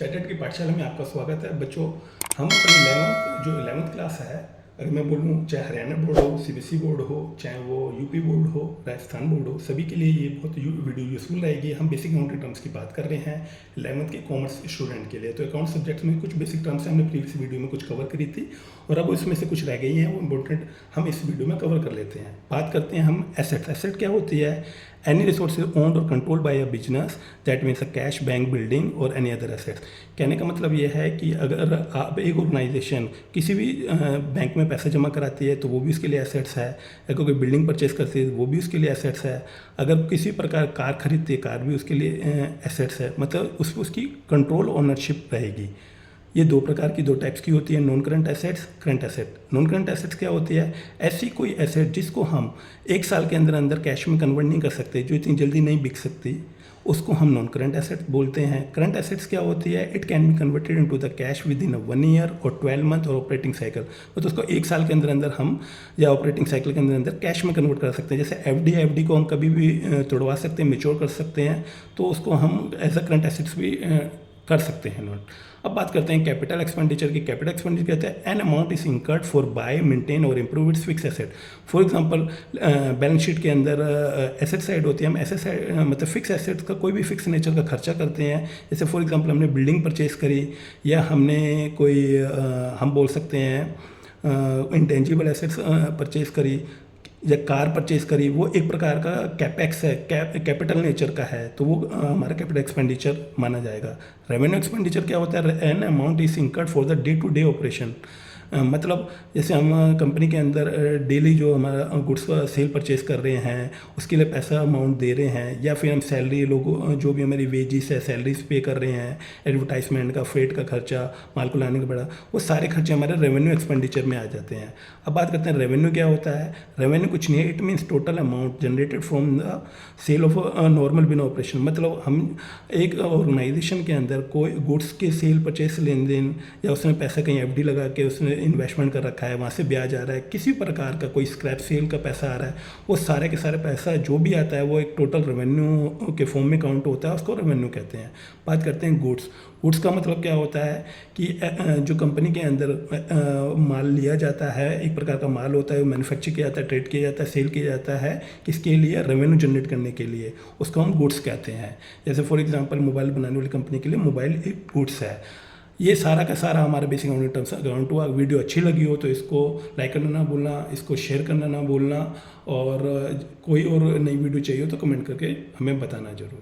Chartered की पाठशाला में आपका स्वागत है बच्चों। हम अपनी 11th क्लास है, अगर मैं बोलूँ चाहे हरियाणा बोर्ड हो, सीबीएसई बोर्ड हो, चाहे वो यूपी बोर्ड हो, राजस्थान बोर्ड हो, सभी के लिए ये बहुत वीडियो यूजफुल रहेगी। हम बेसिक अकाउंटिंग टर्म्स की बात कर रहे हैं 11th के कॉमर्स स्टूडेंट के लिए। तो अकाउंट सब्जेक्ट में कुछ बेसिक टर्म्स हमने प्रीवियस वीडियो में कुछ कवर करी थी और अब इसमें से कुछ रह गई हैं, वो इंपॉर्टेंट हम इस वीडियो में कवर कर लेते हैं। बात करते हैं हम एसेट। एसेट क्या होती है? एनी रिसोर्सेज ओन्ड और controlled by a business that means a cash, bank, building और एनी अदर एसेट्स। कहने का मतलब ये है कि अगर आप एक ऑर्गेनाइजेशन किसी भी बैंक में पैसा जमा कराती है तो वो भी उसके लिए एसेट्स है। अगर कोई बिल्डिंग परचेज करती है वो भी उसके लिए एसेट्स है। अगर किसी प्रकार कार खरीदती है, कार भी उसके लिए एसेट्स है। मतलब उसकी कंट्रोल ओनरशिप रहेगी। ये दो प्रकार की, दो टाइप्स की होती है, non current assets, current asset. Non current assets क्या होती है? ऐसी कोई एसेट जिसको हम एक साल के अंदर अंदर कैश में कन्वर्ट नहीं कर सकते, जो इतनी जल्दी नहीं बिक सकती, उसको हम नॉन करंट एसेट बोलते हैं। करंट एसेट्स क्या होती है? It can be converted into the cash with in 1 year और 12 मंथ और ऑपरेटिंग साइकिल। तो उसको एक साल के अंदर अंदर हम या ऑपरेटिंग साइकिल के अंदर अंदर कैश में कन्वर्ट कर सकते हैं। जैसे एफडी को हम कभी भी तोड़वा सकते हैं, मेच्योर कर सकते हैं, तो उसको हम एज अ करंट एसेट्स भी कर सकते हैं नोट। अब बात करते हैं कैपिटल एक्सपेंडिचर की। कैपिटल एक्सपेंडिचर कहते हैं an amount is incurred for buy, maintain और improve its fix asset. For example balance sheet के अंदर एसेट साइड होती है, हम एसेट साइड मतलब फिक्स एसेट का कोई भी फिक्स नेचर का खर्चा करते हैं। जैसे फॉर एग्जांपल हमने बिल्डिंग परचेज करी या हमने कोई हम बोल सकते हैं इंटेंजिबल एसेट्स परचेज करी या कार परचेज करी, वो एक प्रकार का कैपेक्स है, कैपिटल नेचर का है, तो वो हमारा कैपिटल एक्सपेंडिचर माना जाएगा। रेवेन्यू एक्सपेंडिचर क्या होता है? An amount is incurred for the day to day operation. मतलब जैसे हम कंपनी के अंदर डेली जो हमारा गुड्स सेल परचेज कर रहे हैं उसके लिए पैसा अमाउंट दे रहे हैं, या फिर हम सैलरी लोगों जो भी हमारी वेजिस है सैलरीज पे कर रहे हैं, एडवर्टाइजमेंट का, फ्रेट का खर्चा, माल को लाने का बड़ा, वो सारे खर्चे हमारे रेवेन्यू एक्सपेंडिचर में आ जाते हैं। अब बात करते हैं रेवेन्यू क्या होता है। रेवेन्यू कुछ नहीं है, it means total amount generated from the sale of normal bin operation. मतलब हम एक ऑर्गेनाइजेशन के अंदर कोई गुड्स के सेल परचेज लेन देन, या उसने पैसा कहीं एफडी लगा के उसने इन्वेस्टमेंट कर रखा है, वहाँ से ब्याज आ रहा है, किसी प्रकार का कोई स्क्रैप सेल का पैसा आ रहा है, वो सारे के सारे पैसा जो भी आता है वो एक टोटल रेवेन्यू के फॉर्म में काउंट होता है, उसको रेवेन्यू कहते हैं। बात करते हैं गुड्स। गुड्स का मतलब क्या होता है कि जो कंपनी के अंदर माल लिया जाता है, एक प्रकार का माल होता है, वो मैन्युफैक्चर किया जाता है, ट्रेड किया जाता है, सेल किया जाता है, किसके लिए? रेवेन्यू जनरेट करने के लिए, उसको हम गुड्स कहते हैं। जैसे फॉर एग्जांपल मोबाइल बनाने वाली कंपनी के लिए मोबाइल एक गुड्स है। ये सारा का सारा हमारा बेसिक अकाउंटिंग टर्म्स अकाउंट हुआ। वीडियो अच्छी लगी हो तो इसको लाइक करना ना भूलना, इसको शेयर करना ना भूलना, और कोई और नई वीडियो चाहिए हो तो कमेंट करके हमें बताना जरूर।